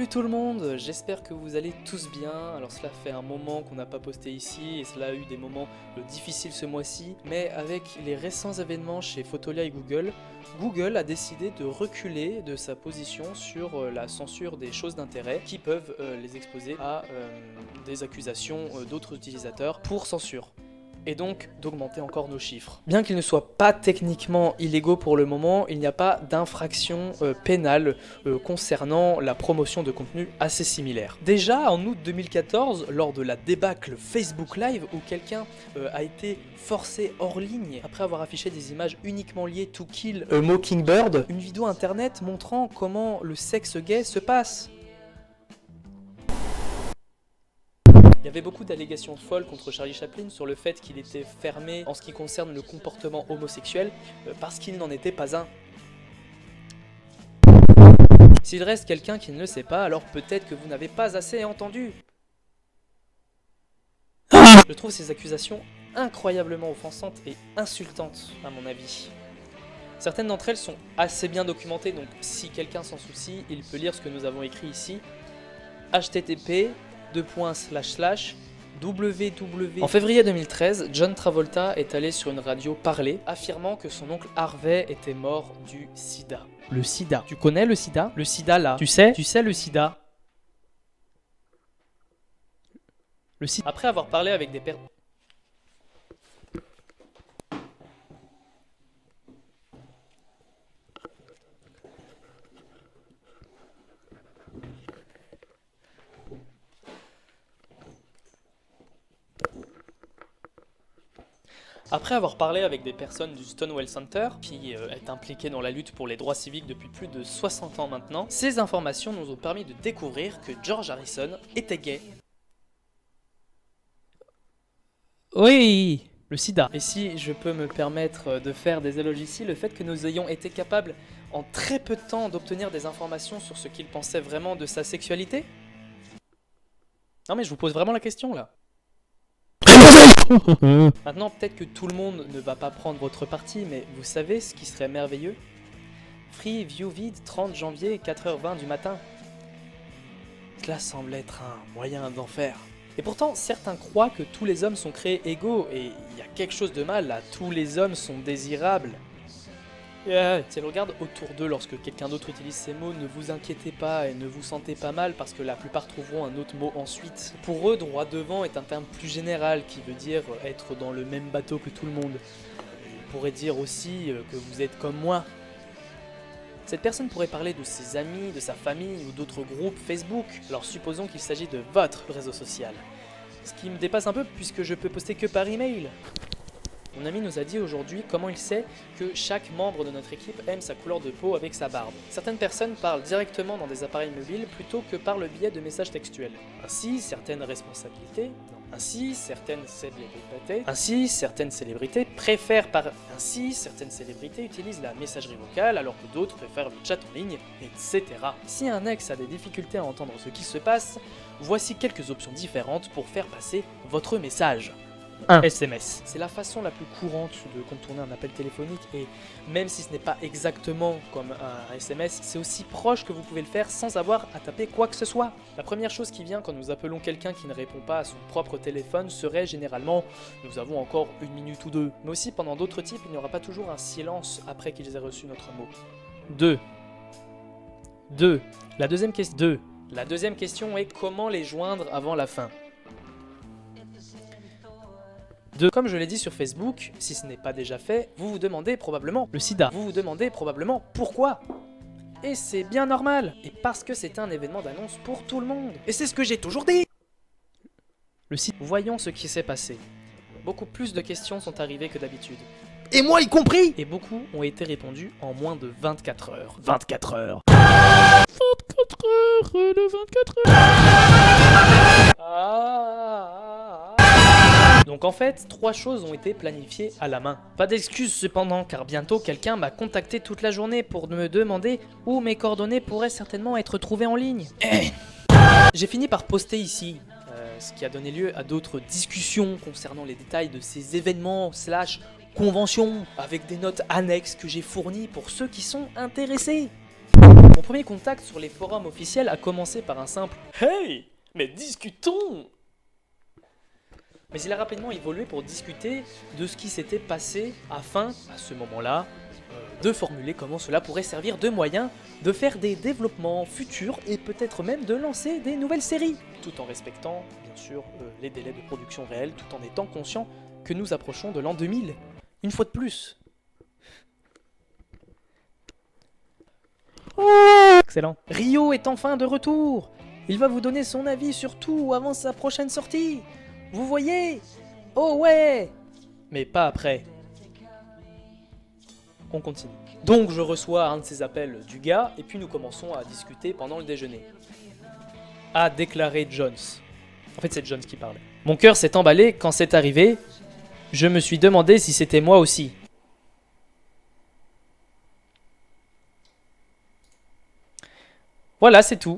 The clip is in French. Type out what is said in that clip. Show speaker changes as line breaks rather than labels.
Salut tout le monde, j'espère que vous allez tous bien. Alors cela fait un moment qu'on n'a pas posté ici et cela a eu des moments difficiles ce mois-ci, mais avec les récents événements chez Fotolia et Google, Google a décidé de reculer de sa position sur la censure des choses d'intérêt qui peuvent les exposer à des accusations d'autres utilisateurs pour censure. Et donc d'augmenter encore nos chiffres. Bien qu'ils ne soient pas techniquement illégaux pour le moment, il n'y a pas d'infraction pénale concernant la promotion de contenus assez similaires. Déjà en août 2014, lors de la débâcle Facebook Live où quelqu'un a été forcé hors ligne après avoir affiché des images uniquement liées to kill a mockingbird, une vidéo internet montrant comment le sexe gay se passe. Il y avait beaucoup d'allégations folles contre Charlie Chaplin sur le fait qu'il était fermé en ce qui concerne le comportement homosexuel parce qu'il n'en était pas un. S'il reste quelqu'un qui ne le sait pas, alors peut-être que vous n'avez pas assez entendu. Je trouve ces accusations incroyablement offensantes et insultantes à mon avis. Certaines d'entre elles sont assez bien documentées, donc si quelqu'un s'en soucie, il peut lire ce que nous avons écrit ici. http:// www. En février 2013, John Travolta est allé sur une radio parler, affirmant que son oncle Harvey était mort du sida. Le sida. Tu connais le sida? Le sida là. Tu sais le sida. Le sida. Après avoir parlé avec des personnes... Après avoir parlé avec des personnes du Stonewall Center, qui est impliqué dans la lutte pour les droits civiques depuis plus de 60 ans maintenant, ces informations nous ont permis de découvrir que George Harrison était gay. Oui, le sida. Et si je peux me permettre de faire des éloges ici, le fait que nous ayons été capables en très peu de temps d'obtenir des informations sur ce qu'il pensait vraiment de sa sexualité. Non mais je vous pose vraiment la question là. Maintenant, peut-être que tout le monde ne va pas prendre votre parti, mais vous savez ce qui serait merveilleux? Free View Vid, 30 janvier, 4h20 du matin. Cela semble être un moyen d'enfer. Et pourtant, certains croient que tous les hommes sont créés égaux, et il y a quelque chose de mal là, tous les hommes sont désirables. Si elle regarde autour d'eux lorsque quelqu'un d'autre utilise ces mots, ne vous inquiétez pas et ne vous sentez pas mal parce que la plupart trouveront un autre mot ensuite. Pour eux, droit devant est un terme plus général qui veut dire être dans le même bateau que tout le monde. Il pourrait dire aussi que vous êtes comme moi. Cette personne pourrait parler de ses amis, de sa famille ou d'autres groupes Facebook, alors supposons qu'il s'agit de votre réseau social. Ce qui me dépasse un peu puisque je peux poster que par email. Mon ami nous a dit aujourd'hui comment il sait que chaque membre de notre équipe aime sa couleur de peau avec sa barbe. Certaines personnes parlent directement dans des appareils mobiles plutôt que par le biais de messages textuels. Ainsi, certaines célébrités préfèrent Ainsi, certaines célébrités utilisent la messagerie vocale alors que d'autres préfèrent le chat en ligne, etc. Si un ex a des difficultés à entendre ce qui se passe, voici quelques options différentes pour faire passer votre message. 1. SMS. C'est la façon la plus courante de contourner un appel téléphonique et même si ce n'est pas exactement comme un SMS, c'est aussi proche que vous pouvez le faire sans avoir à taper quoi que ce soit. La première chose qui vient quand nous appelons quelqu'un qui ne répond pas à son propre téléphone serait généralement « nous avons encore une minute ou deux ». Mais aussi pendant d'autres types, il n'y aura pas toujours un silence après qu'ils aient reçu notre mot. 2. La deuxième question est comment les joindre avant la fin. Comme je l'ai dit sur Facebook, si ce n'est pas déjà fait, vous vous demandez probablement le sida. Vous vous demandez probablement pourquoi. Et c'est bien normal. Et parce que c'est un événement d'annonce pour tout le monde. Et c'est ce que j'ai toujours dit. Le sida. Voyons ce qui s'est passé. Beaucoup plus de questions sont arrivées que d'habitude. Et moi y compris. Et beaucoup ont été répondues en moins de 24 heures. 24 heures. 24 heures, le 24 heures. Donc en fait, 3 choses ont été planifiées à la main. Pas d'excuses cependant, car bientôt quelqu'un m'a contacté toute la journée pour me demander où mes coordonnées pourraient certainement être trouvées en ligne. J'ai fini par poster ici, ce qui a donné lieu à d'autres discussions concernant les détails de ces événements / conventions, avec des notes annexes que j'ai fournies pour ceux qui sont intéressés. Mon premier contact sur les forums officiels a commencé par un simple « Hey, mais discutons !» Mais il a rapidement évolué pour discuter de ce qui s'était passé afin, à ce moment-là, de formuler comment cela pourrait servir de moyen de faire des développements futurs et peut-être même de lancer des nouvelles séries, tout en respectant, bien sûr, les délais de production réels, tout en étant conscient que nous approchons de l'an 2000, une fois de plus. Excellent. Rio est enfin de retour. Il va vous donner son avis sur tout avant sa prochaine sortie. Vous voyez? Oh ouais! Mais pas après. On continue. Donc je reçois un de ces appels du gars et puis nous commençons à discuter pendant le déjeuner. A déclaré Jones. En fait c'est Jones qui parlait. Mon cœur s'est emballé quand c'est arrivé. Je me suis demandé si c'était moi aussi. Voilà, c'est tout.